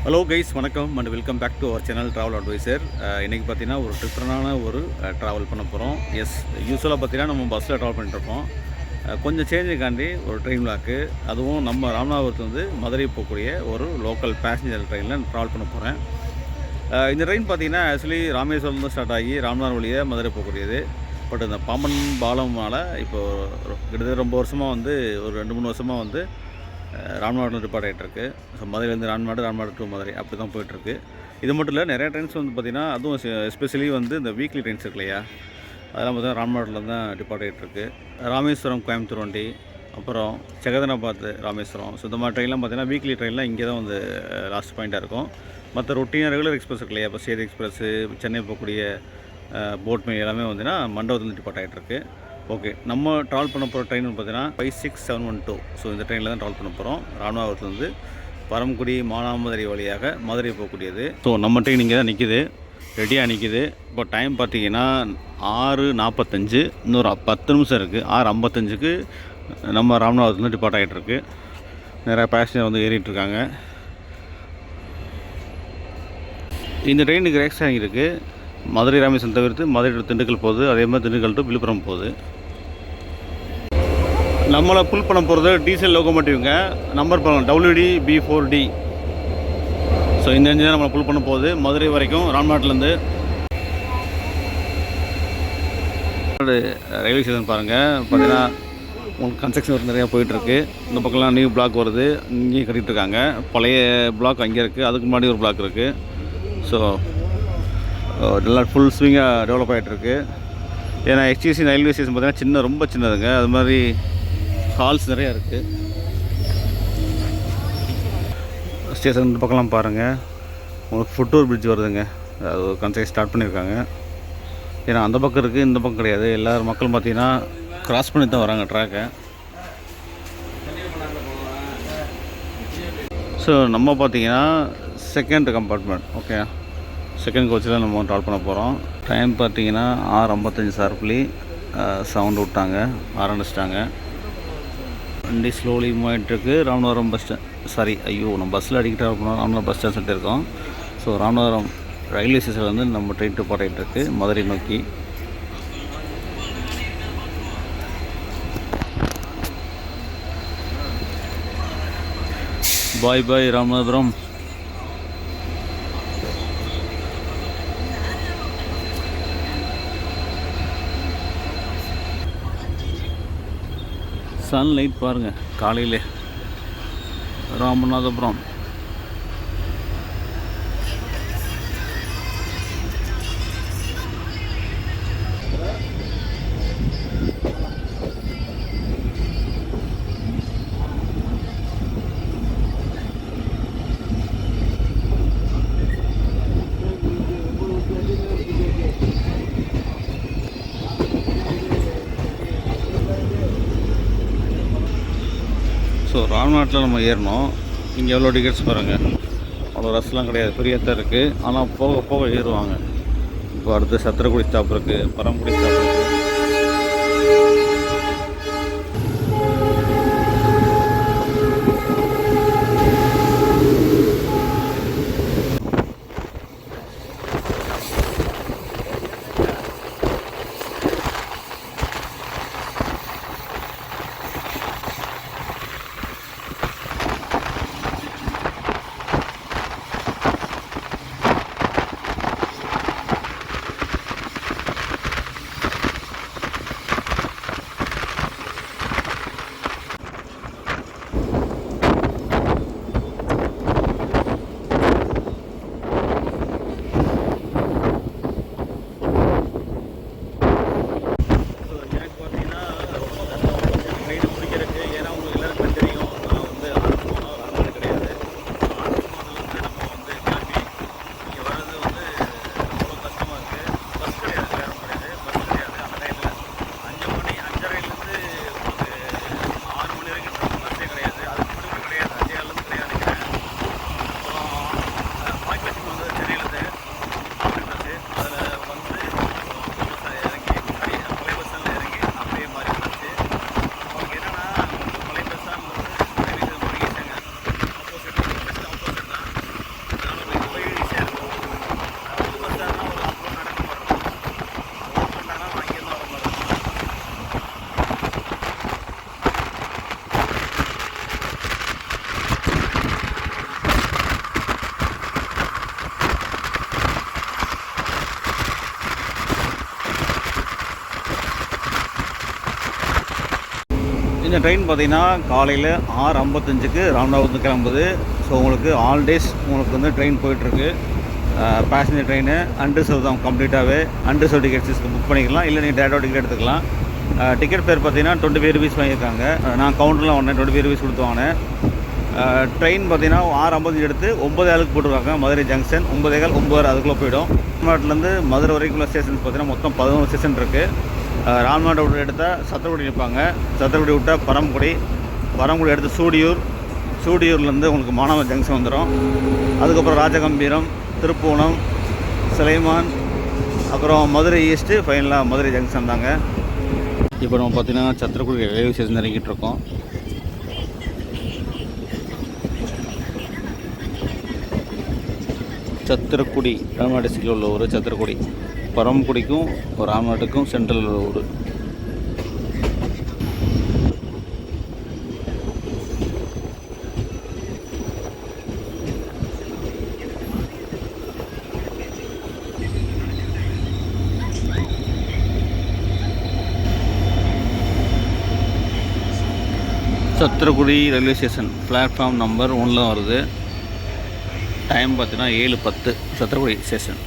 Hello guys, வணக்கம் and welcome back to our channel Travel Advisor. இன்றைக்கி பார்த்தீங்கன்னா ஒரு டிஃப்ரெண்டான ஒரு ட்ராவல் பண்ண போகிறோம். யூஸ்வலாக பார்த்தீங்கன்னா நம்ம பஸ்ஸில் ட்ராவல் பண்ணிட்டுருப்போம். கொஞ்சம் சேஞ்சுக்காண்டி ஒரு ட்ரெயின் பிளாக்கு, அதுவும் நம்ம ராமநாதபுரத்துலேருந்து மதுரை போகக்கூடிய ஒரு லோக்கல் பேசஞ்சர் ட்ரெயினில் ட்ராவல் பண்ண போகிறேன். இந்த ட்ரெயின் பார்த்தீங்கன்னா ஆக்சுவலி ராமேஸ்வரம்லேருந்து ஸ்டார்ட் ஆகி ராமநாதபுரம் வழியாக மதுரை போகக்கூடியது. பட் இந்த பாம்பன் பாலம்னால இப்போது கிட்டத்தட்ட ரொம்ப வருஷமாக வந்து ஒரு 2-3 வருஷமாக வந்து ராமநாடு டிபார்ட் ஆகிட்டுருக்கு. ஸோ மதுரையிலேருந்து ராமநாடு டு மதுரை அப்படி தான் போயிட்டுருக்கு. இது மட்டும் இல்லை, நிறையா ட்ரெயின்ஸ் வந்து பார்த்திங்கன்னா, அதுவும் எஸ்பெஷலி வந்து இந்த வீக்லி ட்ரெயின்ஸ் இருக்கு இல்லையா, அதெல்லாம் பார்த்தீங்கன்னா ராமநாட்டில் தான் டிபார்ட் ஆகிட்டுருக்கு. ராமேஸ்வரம் கோயம்புத்தூர் வண்டி, அப்புறம் ஜெகதனாபாத் ராமேஸ்வரம், ஸோ இந்த மாதிரி ட்ரெயின்லாம் பார்த்திங்கன்னா வீக்லி ட்ரெயின்லாம் இங்கே தான் வந்து லாஸ்ட் பாயிண்ட்டாக இருக்கும். மற்ற ரொட்டீனாக ரெகுலர் எக்ஸ்பிரஸ் இருக்கு இல்லையா, இப்போ சேது எக்ஸ்பிரஸ்ஸு, சென்னை போகக்கூடிய போட் மெயில் எல்லாமே வந்துன்னா மண்டபத்துலேருந்து டிபார்ட் ஆகிட்டுருக்கு. ஓகே, நம்ம ட்ராவல் பண்ண போகிற ட்ரெயின் பார்த்தீங்கன்னா 56712. ஸோ இந்த ட்ரெயினில் தான் ட்ராவல் பண்ண போகிறோம். ராமநாதபுரத்துலேருந்து பரமக்குடி மானாமதுரை வழியாக மதுரை போகக்கூடியது. ஸோ நம்ம ட்ரெயின் இங்கே தான் நிற்கிது, ரெடியாக நிற்கிது. இப்போ டைம் பார்த்தீங்கன்னா 6:45, இன்னொரு 10 நிமிஷம் இருக்குது. 6:55க்கு நம்ம ராமநாதபுரத்துலேருந்து டிபார்ட் ஆகிட்டுருக்கு. நிறையா பேசஞ்சர் வந்து ஏறிட்டுருக்காங்க. இந்த ட்ரெயினுக்கு ரேக்ஸாக இருக்குது. மதுரை ராமேஸ்வரம் தவிர்த்து மதுரை டு திண்டுக்கல் போகுது, அதே மாதிரி திண்டுக்கல் டு விழுப்புரம் போகுது. நம்மளை புல் பண்ண போகிறது டீசல் லோகோமோட்டிவ்ங்க. நம்பர் பண்ணலாம் WD-B4D. ஸோ இந்த இன்ஜின் தான் நம்மளை புல் பண்ண போகுது மதுரை வரைக்கும் ராம்நாட்டிலேருந்து. ரயில்வே ஸ்டேஷன் பாருங்கள், பார்த்தீங்கன்னா உங்களுக்கு கன்ஸ்ட்ரக்ஷன் ஒர்க் நிறையா போயிட்டுருக்கு. இந்த பக்கம்லாம் நியூ பிளாக் வருது, இங்கேயும் கட்டிகிட்ருக்காங்க. பழைய பிளாக் அங்கே இருக்குது, அதுக்கு முன்னாடி ஒரு பிளாக் இருக்குது. ஸோ நல்லா ஃபுல் ஸ்விங்காக டெவலப் ஆகிட்டுருக்கு. ஏன்னா HTC ரயில்வே ஸ்டேஷன் பார்த்தீங்கன்னா ரொம்ப சின்னதுங்க. அது மாதிரி ஹால்ஸ் நிறையா இருக்குது. ஸ்டேஷன் இந்த பக்கம்லாம் பாருங்கள், உங்களுக்கு ஃபுட்ஓவர் பிரிட்ஜ் வருதுங்க. அது ஒரு கன்ஸ்ட்ரக்ஷன் ஸ்டார்ட் பண்ணியிருக்காங்க. ஏன்னா அந்த பக்கம் இருக்குது, இந்த பக்கம் கிடையாது. எல்லோரும் மக்களும் பார்த்தீங்கன்னா கிராஸ் பண்ணி தான் வராங்க ட்ராக்கை. ஸோ நம்ம பார்த்தீங்கன்னா செகண்ட் கம்பார்ட்மெண்ட், ஓகே, செகண்ட் கோச்சில் நம்ம ட்ராவல் பண்ண போகிறோம். டைம் பார்த்தீங்கன்னா 6:55 ஷார்ப்லி சவுண்டு விட்டாங்க, ஆரம்பிச்சிட்டாங்க. வண்டி ஸ்லோலி மூவ் ஆகிட்டுருக்கு. ராமநாதபுரம் பஸ் ஸ்டாண்ட், நம்ம பஸ்ஸில் அடிக்கிட்டு போனோம். ராமநாதபுரம் பஸ் ஸ்டாண்ட் சொல்லிட்டு இருக்கோம். ஸோ ராமநாதபுரம் ரயில்வே ஸ்டேஷனில் வந்து நம்ம ட்ரெயின் டிபார்ட் ஆகிட்டுருக்கு மதுரை நோக்கி. பாய் பாய் ராமநாதபுரம். சன்லைட் பாருங்கள் காலையில் ராமநாதபுரம். ஸோ ராம்நாட்டில் நம்ம ஏறணும். இங்கே எவ்வளோ டிக்கெட்ஸ் பாருங்கள், அவ்வளோ ரஷ்லாம் கிடையாது, பெரிய தான் இருக்குது. ஆனால் போக போக ஏறுவாங்க. இப்போ அடுத்து சத்திரக்குடி ஸ்டாப் இருக்குது, பரமக்குடி ஸ்டாப் இருக்குது. இந்த ட்ரெயின் பார்த்திங்கன்னா காலையில் 6:55க்கு ராமநாதபுரத்து கிளம்புது. ஸோ உங்களுக்கு ஆல் டேஸ் உங்களுக்கு வந்து ட்ரெயின் போயிட்டுருக்கு. பேசஞ்சர் ட்ரெயின் அன்ரிசர்வ் தான் கம்ப்ளீட்டாகவே. அன்ரிசர்வ் டிக்கெட்ஸ் புக் பண்ணிக்கலாம், இல்லை நீங்கள் டேரெக்டாக டிக்கெட் எடுத்துக்கலாம். டிக்கெட் பேர் பார்த்தீங்கன்னா 25 rupees வாங்கியிருக்காங்க. நான் கவுண்டரில் வாங்கினேன், 25 rupees கொடுத்து வாங்கினேன். ட்ரெயின் பார்த்தீங்கன்னா 6:55 எடுத்து 9:00 போட்டுருக்காங்க. மதுரை ஜங்ஷன் 9:15 9:00 அதுக்குள்ளே போயிடும். ராம்நாட்லேருந்து மதுரை வரைக்கும் உள்ள ஸ்டேஷன்ஸ் பார்த்தீங்கன்னா மொத்தம் 11 ஸ்டேஷன் இருக்குது. ராம்நாட்டை விட்டு எடுத்தால் சத்திரக்குடி நிற்பாங்க. சத்திரக்குடி விட்டால் பரமக்குடி, பரமக்குடி எடுத்து சூடியூர்லேருந்து உங்களுக்கு மானாமதுரை ஜங்ஷன் வந்துடும். அதுக்கப்புறம் ராஜகம்பீரம், திருப்பூணம், சிலைமான், அப்புறம் மதுரை ஈஸ்ட்டு, ஃபைனலாக மதுரை ஜங்ஷன் தாங்க. இப்போ நம்ம பார்த்தீங்கன்னா சத்திரக்குடி ரயில்வே ஸ்டேஷன் இறங்கிட்டு இருக்கோம். சத்திரக்குடி ராம்நாடு டிஸ்ட்ரிக்டில் உள்ள ஊர் சத்திரக்குடி. பரமக்குடிக்கும் ராம்நாட்டுக்கும் சென்ட்ரல் உள்ள ஊர். சத்திரக்குடி ரயில்வே ஸ்டேஷன் பிளாட்ஃபார்ம் நம்பர் 1 வருது. டைம் பார்த்தீங்கன்னா 7:10 Sathirakudi station.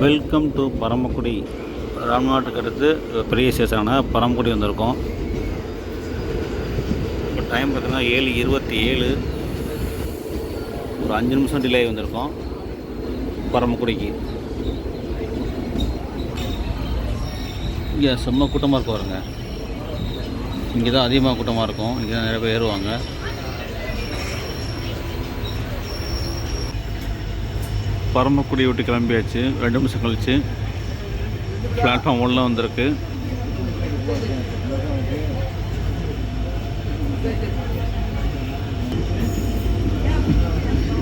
Welcome to Paramakudi. ராம்நாட்டுக்கு அடுத்து பெரிய ஸ்டேஷனான பரமக்குடி வந்திருக்கோம். இப்போ டைம் பார்த்தீங்கன்னா 7:27. ஒரு 5 நிமிஷம் டிலே வந்திருக்கோம் பரமக்குடிக்கு. இங்கே செம்ம கூட்டமாக இருக்கும் பாருங்க. இங்கே தான் அதிகமாக கூட்டமாக இருக்கும். இங்கே தான் நிறைய பேர் ஏறுவாங்க. பரமக்குடி விட்டு கிளம்பியாச்சு. 2 நிமிஷம் கழிச்சு பிளாட்ஃபார்ம் 1 வந்திருக்கு.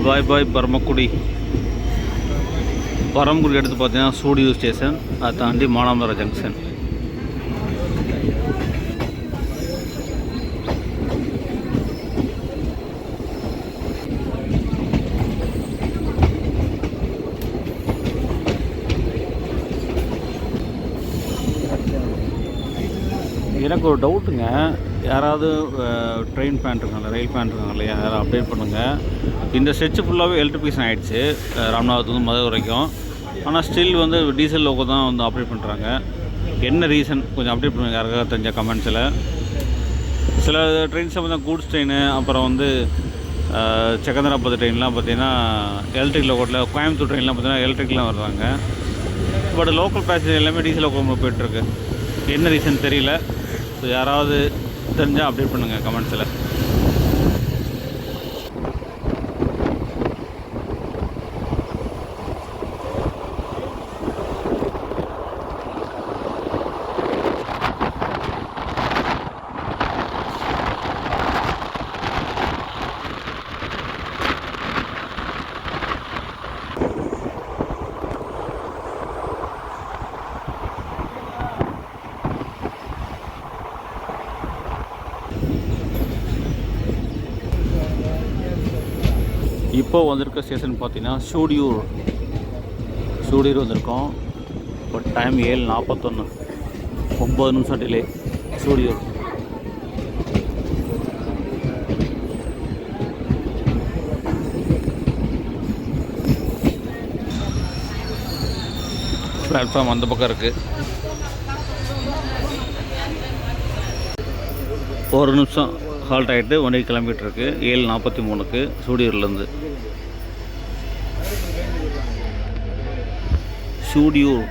பாய் பாய் பரமக்குடி. பரமக்குடி எடுத்து பார்த்தீங்கன்னா சூடியூர் ஸ்டேஷன், அதை தாண்டி மானாமதுரை ஜங்ஷன். எனக்கு ஒரு டவுட்டுங்க, யாராவது ட்ரெயின் ஃபேன் இருக்காங்க, ரயில் ஃபேன் இருக்காங்க இல்லையா, யாராவது அப்டேட் பண்ணுங்கள். இந்த ஸ்ட்ரெச் ஃபுல்லாகவே எலக்ட்ரிஃபிகேஷன் ஆகிடுச்சு ராமநாதத்துலேருந்து மதுரை வரைக்கும். ஆனால் ஸ்டில் வந்து டீசல் லோக்கோ தான் வந்து ஆப்ரேட் பண்ணுறாங்க. என்ன ரீசன் கொஞ்சம் அப்டேட் பண்ணுங்கள், யாருக்காவது தெரிஞ்ச கமெண்ட்ஸில். சில ட்ரெயின்ஸை பார்த்தீங்கன்னா கூட்ஸ் ட்ரெயின், அப்புறம் வந்து செகந்தராபாத் ட்ரெயின்லாம் பார்த்திங்கன்னா எலக்ட்ரிக் லோக்கோட்டில், கோயம்புத்தூர் ட்ரெயின்லாம் பார்த்திங்கன்னா எலக்ட்ரிக்லாம் வர்றாங்க. பட் லோக்கல் பேசஞ்சர் எல்லாமே டீசல் லோக்கோ போய்ட்டுருக்கு. என்ன ரீசன் தெரியல. ஸோ யாராவது தெரிஞ்சால் அப்டேட் பண்ணுங்கள் கமெண்ட்ஸில். இப்போ வந்திருக்க ஸ்டேஷன் பார்த்தீங்கன்னா சூடியூர் வந்திருக்கோம். இப்போ டைம் 7:41, 9 நிமிஷம் டிலே. சூடியூர் பிளாட்ஃபார்ம் அந்த பக்கம் இருக்குது. ஒரு நிமிஷம் ஹால்ட் ஆகிட்டு வண்டி கிளம்பிகிட்டு இருக்கு. 7:43க்கு சூடியூர்லேருந்து. சூடியூர்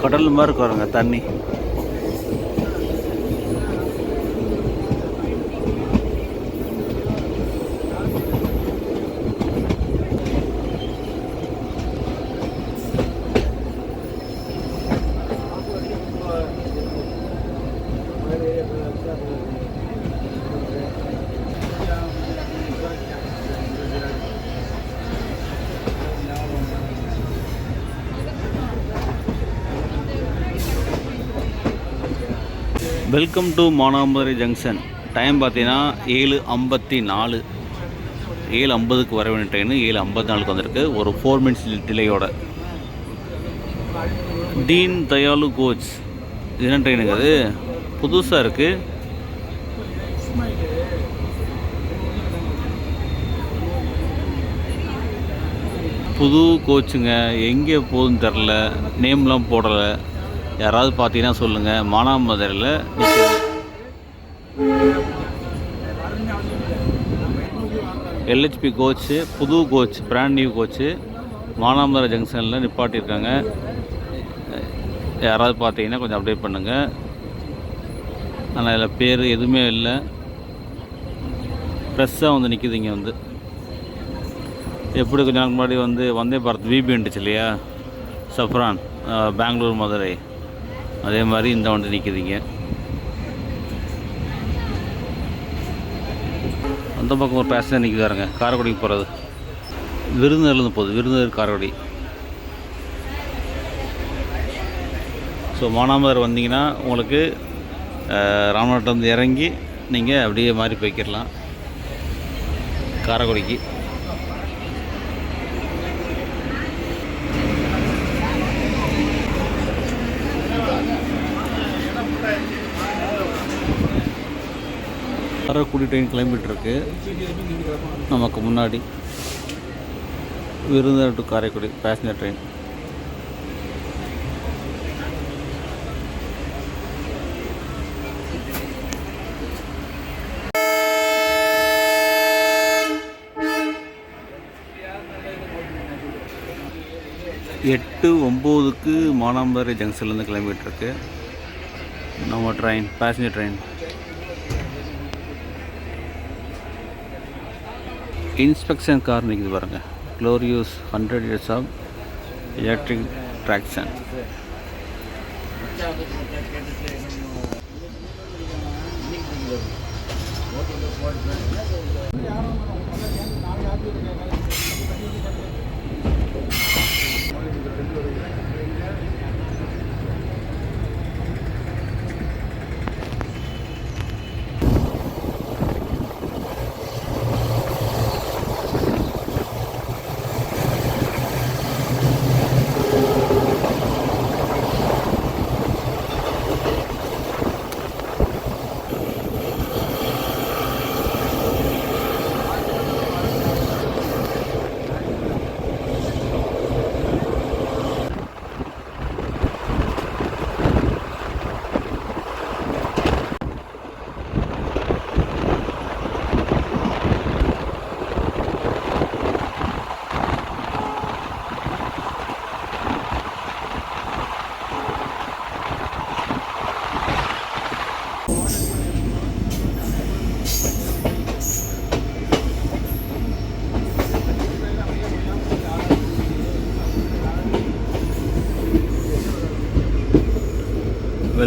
கடல் மாதிரி இருக்கு பாருங்க தண்ணி. Welcome to Manamadurai junction. Time பார்த்தீங்கன்னா 7:54. 7:50க்கு வர வேண்டிய ட்ரெயின் 7:54க்கு வந்திருக்கு. ஒரு 4 மினிட்ஸ் டிலேயோட. தீன் தயாளு கோச். இது என்ன ட்ரெயினுங்க? அது புதுசாக இருக்குது. புது கோச்சுங்க. எங்கே போகுதுன்னு தெரில. நேம்லாம் போடலை. யாராவது பார்த்தீங்கன்னா சொல்லுங்கள். மானாமதுரையில் LHP கோச்சு, புது coach, brand new coach Manamadurai ஜங்ஷனில் நிப்பாட்டியிருக்காங்க. யாராவது பார்த்தீங்கன்னா கொஞ்சம் அப்டேட் பண்ணுங்கள். ஆனால் இதில் பேர் எதுவுமே இல்லை. ஃப்ரெஷ்ஷாக வந்து நிற்கிது. இங்கே வந்து எப்படி கொஞ்ச நாளுக்கு முன்னாடி வந்து வந்தே பாரத் VB இருந்துச்சு இல்லையா, சஃப்ரான், பெங்களூர் மதுரை, அதே மாதிரி இந்த வண்டி நிற்கிதுங்க. அந்த பக்கம் ஒரு பேசஞ்சர் நிற்கிறாருங்க. காரைக்குடிக்கு போகிறது. விருதுநகர்லேருந்து போகுது. விருதுநகர் காரைக்குடி. ஸோ மானாமதுரை வந்தீங்கன்னா உங்களுக்கு ராமநாட்டிலேருந்து இறங்கி நீங்கள் அப்படியே மாதிரி போய்க்கிடலாம் காரைக்குடிக்கு. காரைக்குடி ட்ரெயின் கிளம்பிகிட்ருக்கு. நமக்கு முன்னாடி Virudhunagar to Karaikudi passenger train. எட்டு 9க்கு மானாமதுரை ஜங்ஷன்லேருந்து கிளம்பிகிட்ருக்கு நம்ம train, passenger train. Inspection car நிற்கிது பாருங்கள். Glorious 100 years of electric traction.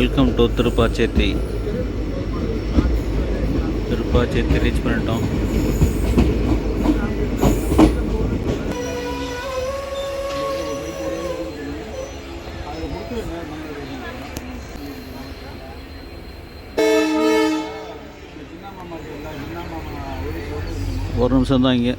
Welcome to Thiruppachethi. Thiruppachethi reach பண்ணிட்டோம். ஒரு நிமிஷம் தான் இங்கே.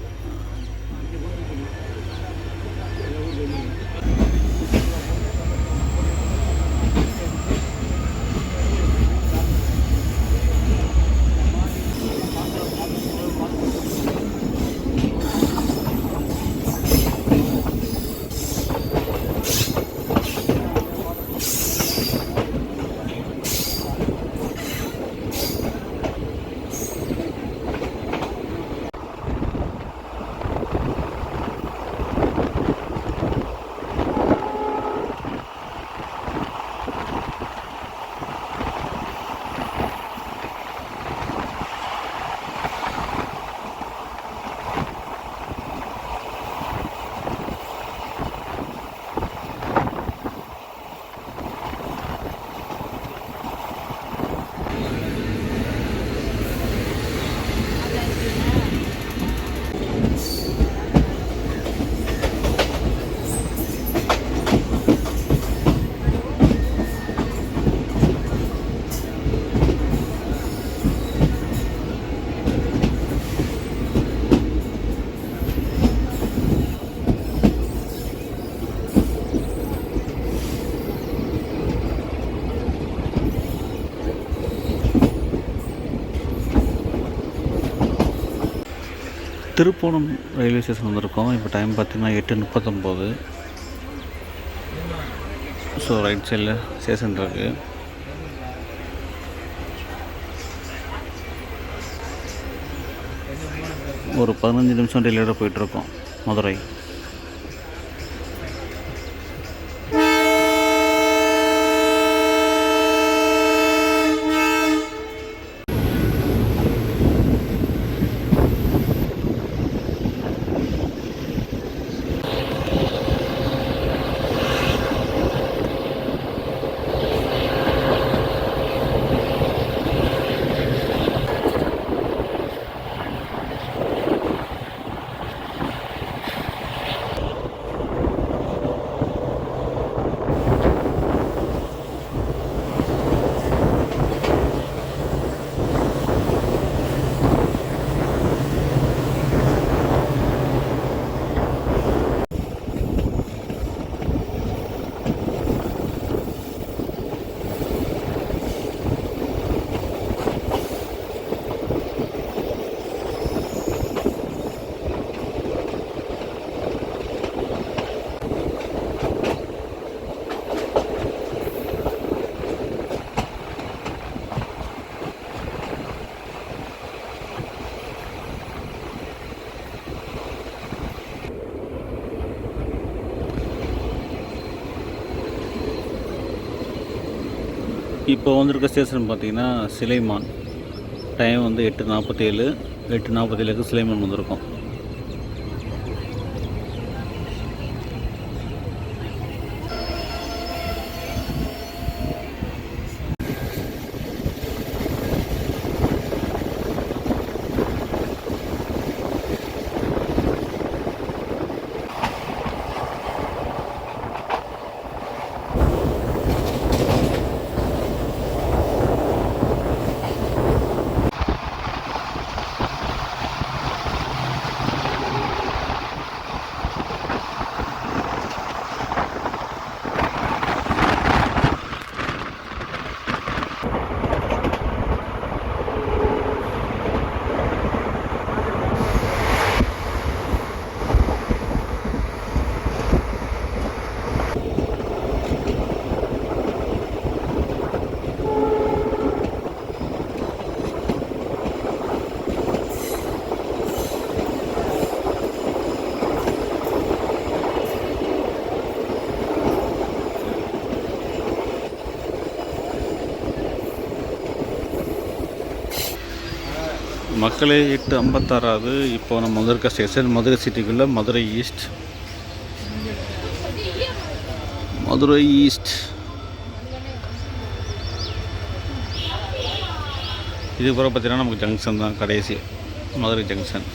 திருப்போணம் ரயில்வே ஸ்டேஷன் வந்திருக்கோம். இப்போ டைம் பார்த்திங்கன்னா 8:39. ஸோ ரைட் சைடில் ஸ்டேஷன் இருக்குது. ஒரு 15 நிமிஷம் டிலேடாக போயிட்டுருக்கோம் மதுரை. இப்போ வந்திருக்க ஸ்டேஷன் பார்த்திங்கன்னா சிலைமான். டைம் வந்து 8:47. 8:47க்கு சிலைமான் வந்திருக்கோம். மக்களே 8:56. இப்போ நம்ம வந்திருக்க ஸ்டேஷன் மதுரை சிட்டிக்குள்ளே மதுரை ஈஸ்ட். மதுரை ஈஸ்ட் இதுக்கு பிறகு பார்த்தீங்கன்னா நமக்கு ஜங்ஷன் தான் கடைசி, Madurai junction.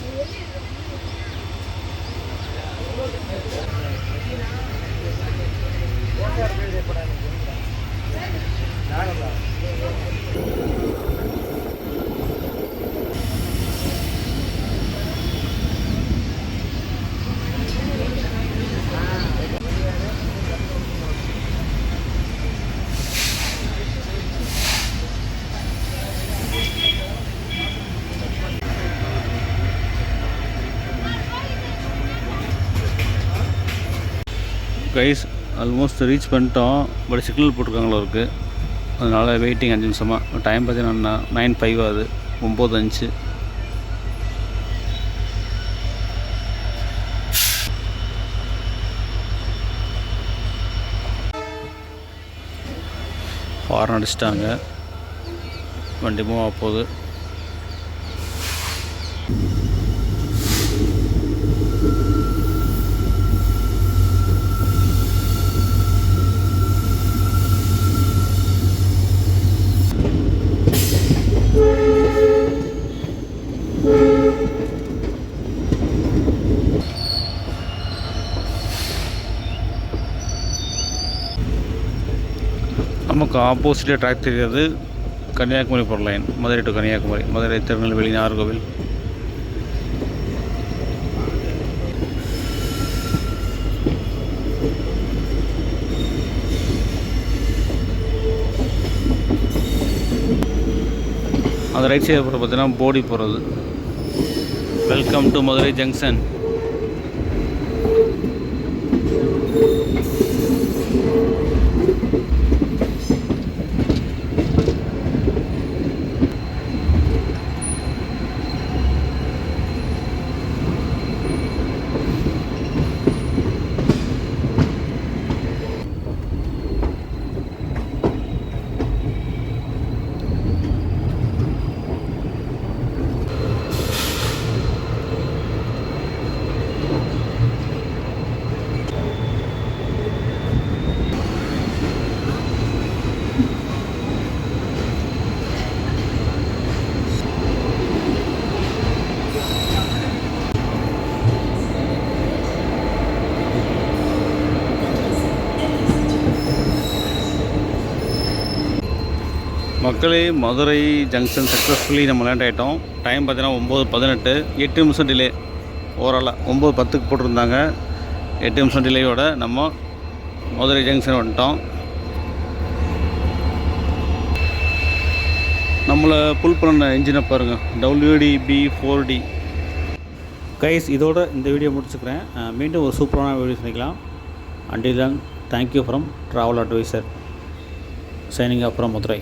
Guys almost reach பண்ணிட்டோம். பட் சிக்னல் போட்டிருக்காங்களோ இருக்குது, அதனால் வெயிட்டிங் 5 நிமிஷமாக. டைம் பார்த்தீங்கன்னா 9:05 ஆகுது, 9:05. ஹார்ன் அடிச்சிட்டாங்க, வண்டி மூவ் ஆக போகுது. நமக்கு ஆப்போசிட்டில் ட்ராக் தெரியாது, கன்னியாகுமரி போகிற லைன், மதுரை டு கன்னியாகுமரி, மதுரை திருநெல்வேலி நாகர்கோவில். அந்த ரைட் சைடு போகிற பார்த்தீங்கன்னா போடி போகிறது. Welcome to Madurai junction. மக்களே, மதுரை ஜங்ஷன் சக்ஸஸ்ஃபுல்லி நம்ம லேண்ட் ஆகிட்டோம். டைம் பார்த்தீங்கன்னா 9:18, 8 நிமிஷம் டிலே. ஓவராலாக 9:10க்கு போட்டிருந்தாங்க, 8 நிமிஷம் டிலேயோட நம்ம மதுரை ஜங்ஷன் வந்துட்டோம். நம்மளை புல் பண்ண இன்ஜினை பாருங்கள், WD-B4D. கைஸ், இதோட இந்த வீடியோ முடிச்சுக்கிறேன். மீண்டும் ஒரு சூப்பரான வீடியோ சந்திக்கலாம். Until then, thank you from Travel Advisor. Signing off from Madurai.